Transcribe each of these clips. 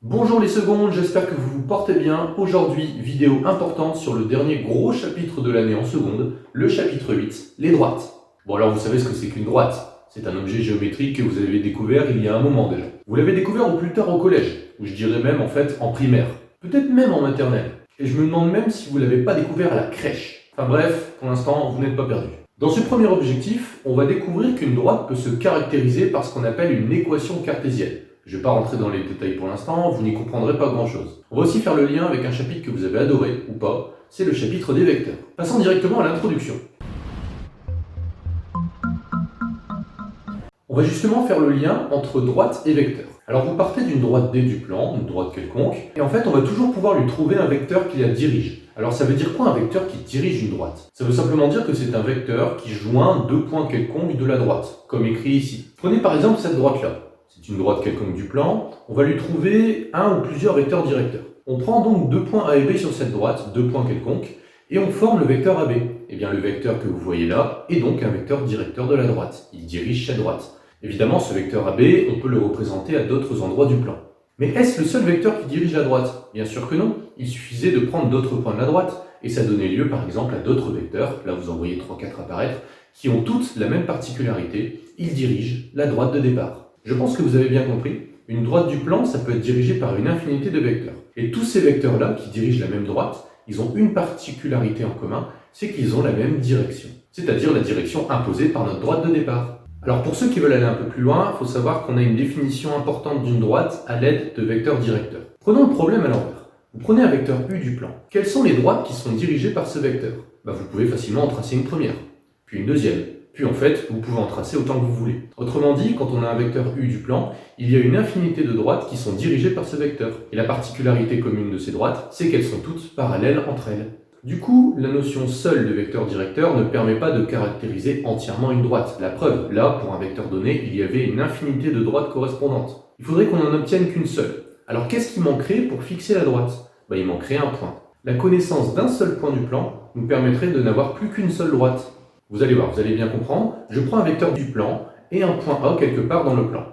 Bonjour les secondes, j'espère que vous vous portez bien. Aujourd'hui, vidéo importante sur le dernier gros chapitre de l'année en seconde, le chapitre 8, les droites. Bon alors vous savez ce que c'est qu'une droite. C'est un objet géométrique que vous avez découvert il y a un moment déjà. Vous l'avez découvert au plus tard au collège, ou je dirais même en fait en primaire. Peut-être même en maternelle. Et je me demande même si vous ne l'avez pas découvert à la crèche. Enfin bref, pour l'instant, vous n'êtes pas perdu. Dans ce premier objectif, on va découvrir qu'une droite peut se caractériser par ce qu'on appelle une équation cartésienne. Je ne vais pas rentrer dans les détails pour l'instant, vous n'y comprendrez pas grand-chose. On va aussi faire le lien avec un chapitre que vous avez adoré, ou pas, c'est le chapitre des vecteurs. Passons directement à l'introduction. On va justement faire le lien entre droite et vecteur. Alors vous partez d'une droite D du plan, une droite quelconque, et en fait on va toujours pouvoir lui trouver un vecteur qui la dirige. Alors ça veut dire quoi un vecteur qui dirige une droite? Ça veut simplement dire que c'est un vecteur qui joint deux points quelconques de la droite, comme écrit ici. Prenez par exemple cette droite-là. C'est une droite quelconque du plan, on va lui trouver un ou plusieurs vecteurs directeurs. On prend donc deux points A et B sur cette droite, deux points quelconques, et on forme le vecteur AB. Et bien le vecteur que vous voyez là est donc un vecteur directeur de la droite. Il dirige cette droite. Évidemment, ce vecteur AB, on peut le représenter à d'autres endroits du plan. Mais est-ce le seul vecteur qui dirige la droite? Bien sûr que non. Il suffisait de prendre d'autres points de la droite, et ça donnait lieu par exemple à d'autres vecteurs, là vous en voyez 3-4 apparaître, qui ont toutes la même particularité, ils dirigent la droite de départ. Je pense que vous avez bien compris, une droite du plan, ça peut être dirigé par une infinité de vecteurs. Et tous ces vecteurs-là, qui dirigent la même droite, ils ont une particularité en commun, c'est qu'ils ont la même direction. C'est-à-dire la direction imposée par notre droite de départ. Alors pour ceux qui veulent aller un peu plus loin, il faut savoir qu'on a une définition importante d'une droite à l'aide de vecteurs directeurs. Prenons le problème à l'envers. Vous prenez un vecteur U du plan. Quelles sont les droites qui sont dirigées par ce vecteur? Vous pouvez facilement en tracer une première, puis une deuxième. Puis en fait, vous pouvez en tracer autant que vous voulez. Autrement dit, quand on a un vecteur U du plan, il y a une infinité de droites qui sont dirigées par ce vecteur. Et la particularité commune de ces droites, c'est qu'elles sont toutes parallèles entre elles. Du coup, la notion seule de vecteur directeur ne permet pas de caractériser entièrement une droite. La preuve, là, pour un vecteur donné, il y avait une infinité de droites correspondantes. Il faudrait qu'on n'en obtienne qu'une seule. Alors qu'est-ce qui manquerait pour fixer la droite? Il manquerait un point. La connaissance d'un seul point du plan nous permettrait de n'avoir plus qu'une seule droite. Vous allez voir, vous allez bien comprendre, je prends un vecteur du plan et un point A quelque part dans le plan.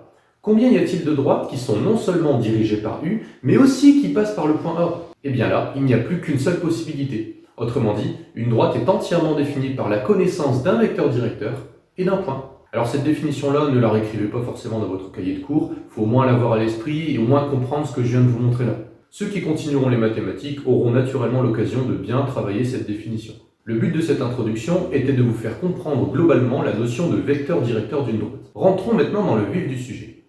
Combien y a-t-il de droites qui sont non seulement dirigées par U, mais aussi qui passent par le point A? Eh bien là, il n'y a plus qu'une seule possibilité. Autrement dit, une droite est entièrement définie par la connaissance d'un vecteur directeur et d'un point. Alors cette définition-là, ne la réécrivez pas forcément dans votre cahier de cours, il faut au moins l'avoir à l'esprit et au moins comprendre ce que je viens de vous montrer là. Ceux qui continueront les mathématiques auront naturellement l'occasion de bien travailler cette définition. Le but de cette introduction était de vous faire comprendre globalement la notion de vecteur directeur d'une droite. Rentrons maintenant dans le vif du sujet.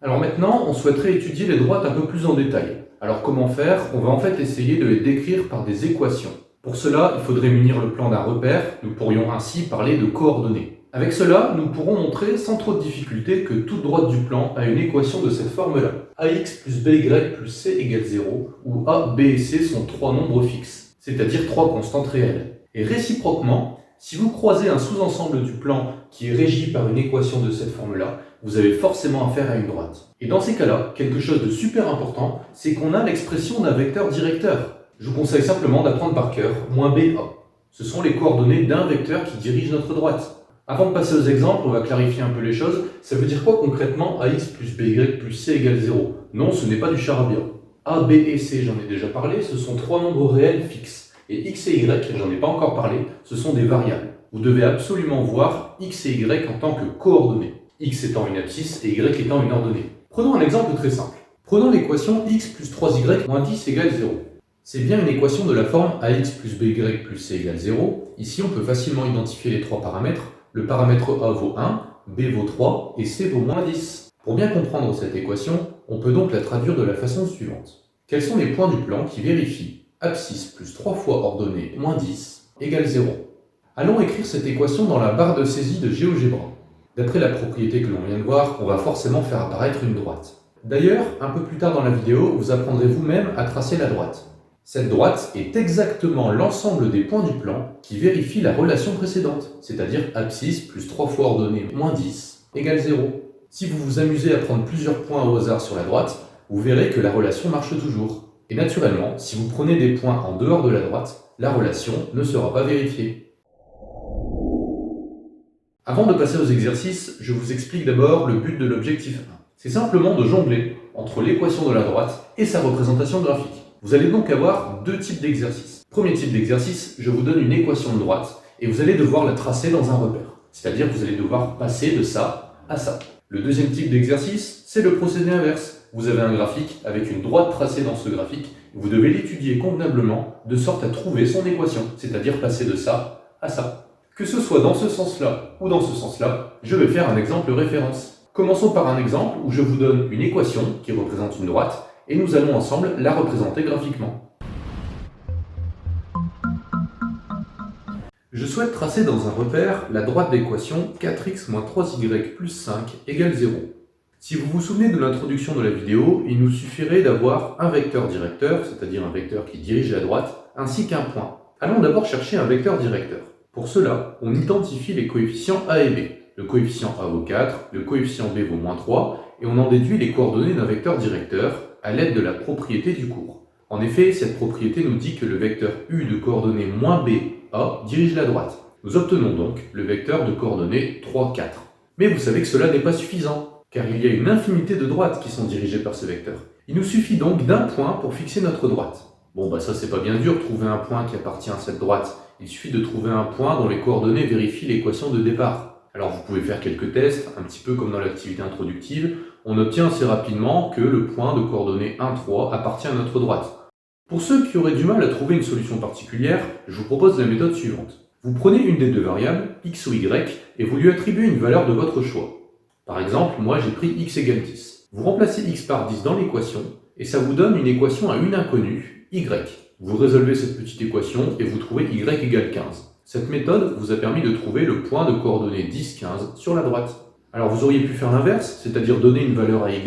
Alors maintenant, on souhaiterait étudier les droites un peu plus en détail. Alors comment faire? On va en fait essayer de les décrire par des équations. Pour cela, il faudrait munir le plan d'un repère, nous pourrions ainsi parler de coordonnées. Avec cela, nous pourrons montrer sans trop de difficulté que toute droite du plan a une équation de cette forme-là. AX plus BY plus C égale 0, où A, B et C sont trois nombres fixes, c'est-à-dire trois constantes réelles. Et réciproquement, si vous croisez un sous-ensemble du plan qui est régi par une équation de cette forme-là, vous avez forcément affaire à une droite. Et dans ces cas-là, quelque chose de super important, c'est qu'on a l'expression d'un vecteur directeur. Je vous conseille simplement d'apprendre par cœur moins BA. Ce sont les coordonnées d'un vecteur qui dirige notre droite. Avant de passer aux exemples, on va clarifier un peu les choses. Ça veut dire quoi concrètement AX plus BY plus C égale 0? Non, ce n'est pas du charabia. A, B et C, j'en ai déjà parlé, ce sont trois nombres réels fixes. Et X et Y, j'en ai pas encore parlé, ce sont des variables. Vous devez absolument voir X et Y en tant que coordonnées. X étant une abscisse et Y étant une ordonnée. Prenons un exemple très simple. Prenons l'équation X plus 3Y moins 10 égale 0. C'est bien une équation de la forme AX plus BY plus C égale 0. Ici, on peut facilement identifier les trois paramètres. Le paramètre A vaut 1, B vaut 3 et C vaut moins 10. Pour bien comprendre cette équation, on peut donc la traduire de la façon suivante. Quels sont les points du plan qui vérifient abscisse plus 3 fois ordonnée moins 10 égale 0? Allons écrire cette équation dans la barre de saisie de GeoGebra. D'après la propriété que l'on vient de voir, on va forcément faire apparaître une droite. D'ailleurs, un peu plus tard dans la vidéo, vous apprendrez vous-même à tracer la droite. Cette droite est exactement l'ensemble des points du plan qui vérifient la relation précédente, c'est-à-dire abscisse plus 3 fois ordonnée moins 10 égale 0. Si vous vous amusez à prendre plusieurs points au hasard sur la droite, vous verrez que la relation marche toujours. Et naturellement, si vous prenez des points en dehors de la droite, la relation ne sera pas vérifiée. Avant de passer aux exercices, je vous explique d'abord le but de l'objectif 1. C'est simplement de jongler entre l'équation de la droite et sa représentation graphique. Vous allez donc avoir deux types d'exercices. Premier type d'exercice, je vous donne une équation de droite et vous allez devoir la tracer dans un repère. C'est-à-dire que vous allez devoir passer de ça à ça. Le deuxième type d'exercice, c'est le procédé inverse. Vous avez un graphique avec une droite tracée dans ce graphique. Vous devez l'étudier convenablement de sorte à trouver son équation, c'est-à-dire passer de ça à ça. Que ce soit dans ce sens-là ou dans ce sens-là, je vais faire un exemple référence. Commençons par un exemple où je vous donne une équation qui représente une droite et nous allons ensemble la représenter graphiquement. Je souhaite tracer dans un repère la droite d'équation 4x moins 3y plus 5 égale 0. Si vous vous souvenez de l'introduction de la vidéo, il nous suffirait d'avoir un vecteur directeur, c'est-à-dire un vecteur qui dirige la droite, ainsi qu'un point. Allons d'abord chercher un vecteur directeur. Pour cela, on identifie les coefficients a et b. Le coefficient a vaut 4, le coefficient b vaut moins 3, et on en déduit les coordonnées d'un vecteur directeur à l'aide de la propriété du cours. En effet, cette propriété nous dit que le vecteur u de coordonnées moins b, a, dirige la droite. Nous obtenons donc le vecteur de coordonnées 3, 4. Mais vous savez que cela n'est pas suffisant, car il y a une infinité de droites qui sont dirigées par ce vecteur. Il nous suffit donc d'un point pour fixer notre droite. Bon, ça c'est pas bien dur, trouver un point qui appartient à cette droite. Il suffit de trouver un point dont les coordonnées vérifient l'équation de départ. Alors vous pouvez faire quelques tests, un petit peu comme dans l'activité introductive. On obtient assez rapidement que le point de coordonnées 1, 3 appartient à notre droite. Pour ceux qui auraient du mal à trouver une solution particulière, je vous propose la méthode suivante. Vous prenez une des deux variables, x ou y, et vous lui attribuez une valeur de votre choix. Par exemple, moi j'ai pris x égale 10. Vous remplacez x par 10 dans l'équation, et ça vous donne une équation à une inconnue, y. Vous résolvez cette petite équation et vous trouvez y égale 15. Cette méthode vous a permis de trouver le point de coordonnées 10, 15 sur la droite. Alors vous auriez pu faire l'inverse, c'est-à-dire donner une valeur à y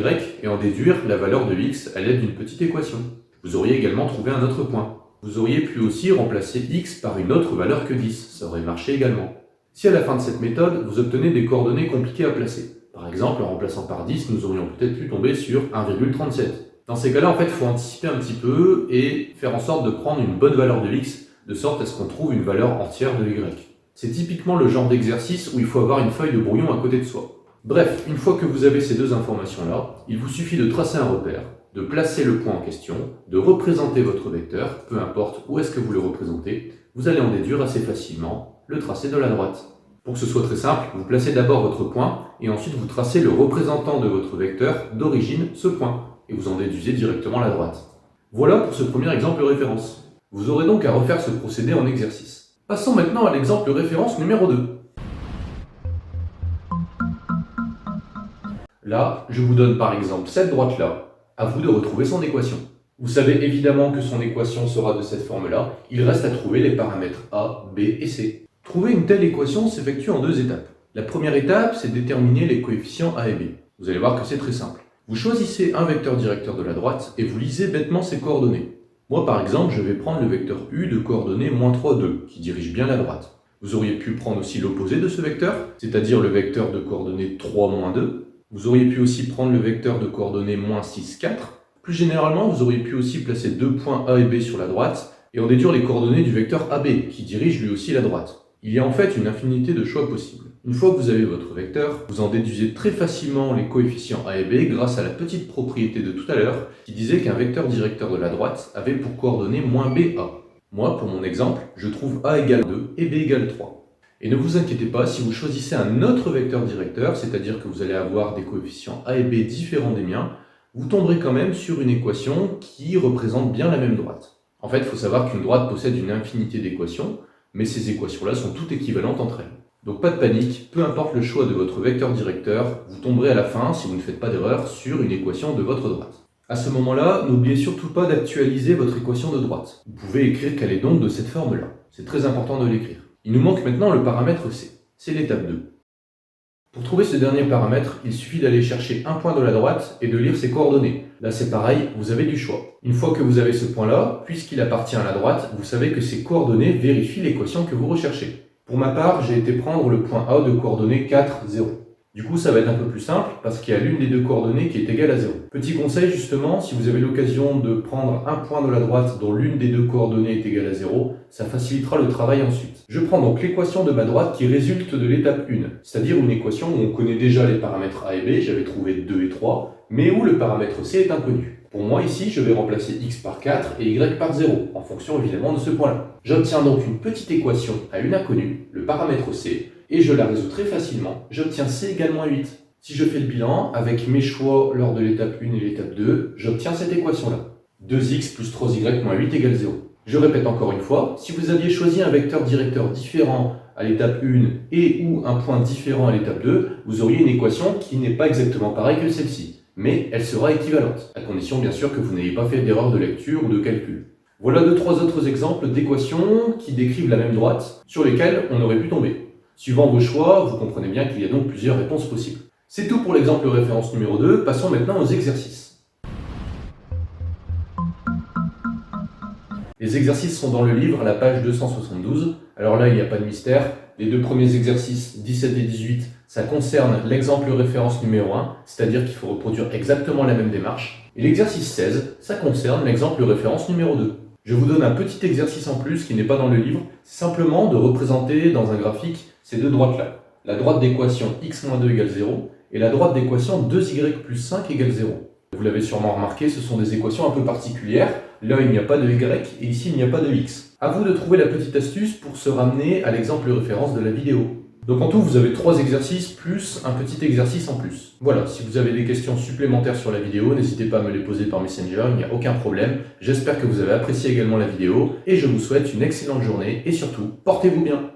et en déduire la valeur de x à l'aide d'une petite équation. Vous auriez également trouvé un autre point. Vous auriez pu aussi remplacer x par une autre valeur que 10, ça aurait marché également. Si à la fin de cette méthode, vous obtenez des coordonnées compliquées à placer, par exemple en remplaçant par 10, nous aurions peut-être pu tomber sur 1,37. Dans ces cas-là, en fait, il faut anticiper un petit peu et faire en sorte de prendre une bonne valeur de x, de sorte à ce qu'on trouve une valeur entière de y. C'est typiquement le genre d'exercice où il faut avoir une feuille de brouillon à côté de soi. Bref, une fois que vous avez ces deux informations-là, il vous suffit de tracer un repère, de placer le point en question, de représenter votre vecteur, peu importe où est-ce que vous le représentez, vous allez en déduire assez facilement le tracé de la droite. Pour que ce soit très simple, vous placez d'abord votre point et ensuite vous tracez le représentant de votre vecteur d'origine, ce point, et vous en déduisez directement la droite. Voilà pour ce premier exemple référence. Vous aurez donc à refaire ce procédé en exercice. Passons maintenant à l'exemple référence numéro 2. Là, je vous donne par exemple cette droite-là. À vous de retrouver son équation. Vous savez évidemment que son équation sera de cette forme-là. Il reste à trouver les paramètres a, b et c. Trouver une telle équation s'effectue en deux étapes. La première étape, c'est déterminer les coefficients a et b. Vous allez voir que c'est très simple. Vous choisissez un vecteur directeur de la droite et vous lisez bêtement ses coordonnées. Moi par exemple, je vais prendre le vecteur u de coordonnées moins 3, 2, qui dirige bien la droite. Vous auriez pu prendre aussi l'opposé de ce vecteur, c'est-à-dire le vecteur de coordonnées 3, moins 2. Vous auriez pu aussi prendre le vecteur de coordonnées moins 6, 4. Plus généralement, vous auriez pu aussi placer deux points A et B sur la droite et en déduire les coordonnées du vecteur AB, qui dirige lui aussi la droite. Il y a en fait une infinité de choix possibles. Une fois que vous avez votre vecteur, vous en déduisez très facilement les coefficients A et B grâce à la petite propriété de tout à l'heure qui disait qu'un vecteur directeur de la droite avait pour coordonnées moins BA. Moi, pour mon exemple, je trouve A égale 2 et B égale 3. Et ne vous inquiétez pas, si vous choisissez un autre vecteur directeur, c'est-à-dire que vous allez avoir des coefficients a et b différents des miens, vous tomberez quand même sur une équation qui représente bien la même droite. En fait, il faut savoir qu'une droite possède une infinité d'équations, mais ces équations-là sont toutes équivalentes entre elles. Donc pas de panique, peu importe le choix de votre vecteur directeur, vous tomberez à la fin, si vous ne faites pas d'erreur, sur une équation de votre droite. À ce moment-là, n'oubliez surtout pas d'actualiser votre équation de droite. Vous pouvez écrire qu'elle est donc de cette forme-là. C'est très important de l'écrire. Il nous manque maintenant le paramètre C. C'est l'étape 2. Pour trouver ce dernier paramètre, il suffit d'aller chercher un point de la droite et de lire ses coordonnées. Là c'est pareil, vous avez du choix. Une fois que vous avez ce point-là, puisqu'il appartient à la droite, vous savez que ces coordonnées vérifient l'équation que vous recherchez. Pour ma part, j'ai été prendre le point A de coordonnées 4, 0. Du coup, ça va être un peu plus simple parce qu'il y a l'une des deux coordonnées qui est égale à 0. Petit conseil justement, si vous avez l'occasion de prendre un point de la droite dont l'une des deux coordonnées est égale à 0, ça facilitera le travail ensuite. Je prends donc l'équation de ma droite qui résulte de l'étape 1, c'est-à-dire une équation où on connaît déjà les paramètres a et b, j'avais trouvé 2 et 3, mais où le paramètre c est inconnu. Pour moi ici, je vais remplacer x par 4 et y par 0, en fonction évidemment de ce point-là. J'obtiens donc une petite équation à une inconnue, le paramètre c, et je la résous très facilement, j'obtiens c égale moins 8. Si je fais le bilan, avec mes choix lors de l'étape 1 et l'étape 2, j'obtiens cette équation-là. 2x plus 3y moins 8 égale 0. Je répète encore une fois, si vous aviez choisi un vecteur directeur différent à l'étape 1 et ou un point différent à l'étape 2, vous auriez une équation qui n'est pas exactement pareille que celle-ci, mais elle sera équivalente, à condition bien sûr que vous n'ayez pas fait d'erreur de lecture ou de calcul. Voilà 2-3 autres exemples d'équations qui décrivent la même droite, sur lesquelles on aurait pu tomber. Suivant vos choix, vous comprenez bien qu'il y a donc plusieurs réponses possibles. C'est tout pour l'exemple référence numéro 2, passons maintenant aux exercices. Les exercices sont dans le livre à la page 272. Alors là, il n'y a pas de mystère. Les deux premiers exercices, 17 et 18, ça concerne l'exemple référence numéro 1, c'est-à-dire qu'il faut reproduire exactement la même démarche. Et l'exercice 16, ça concerne l'exemple référence numéro 2. Je vous donne un petit exercice en plus qui n'est pas dans le livre, c'est simplement de représenter dans un graphique ces deux droites-là. La droite d'équation x-2 égale 0 et la droite d'équation 2y plus 5 égale 0. Vous l'avez sûrement remarqué, ce sont des équations un peu particulières. Là, il n'y a pas de y et ici, il n'y a pas de x. À vous de trouver la petite astuce pour se ramener à l'exemple référence de la vidéo. Donc en tout, vous avez 3 exercices plus un petit exercice en plus. Voilà, si vous avez des questions supplémentaires sur la vidéo, n'hésitez pas à me les poser par Messenger, il n'y a aucun problème. J'espère que vous avez apprécié également la vidéo et je vous souhaite une excellente journée et surtout, portez-vous bien.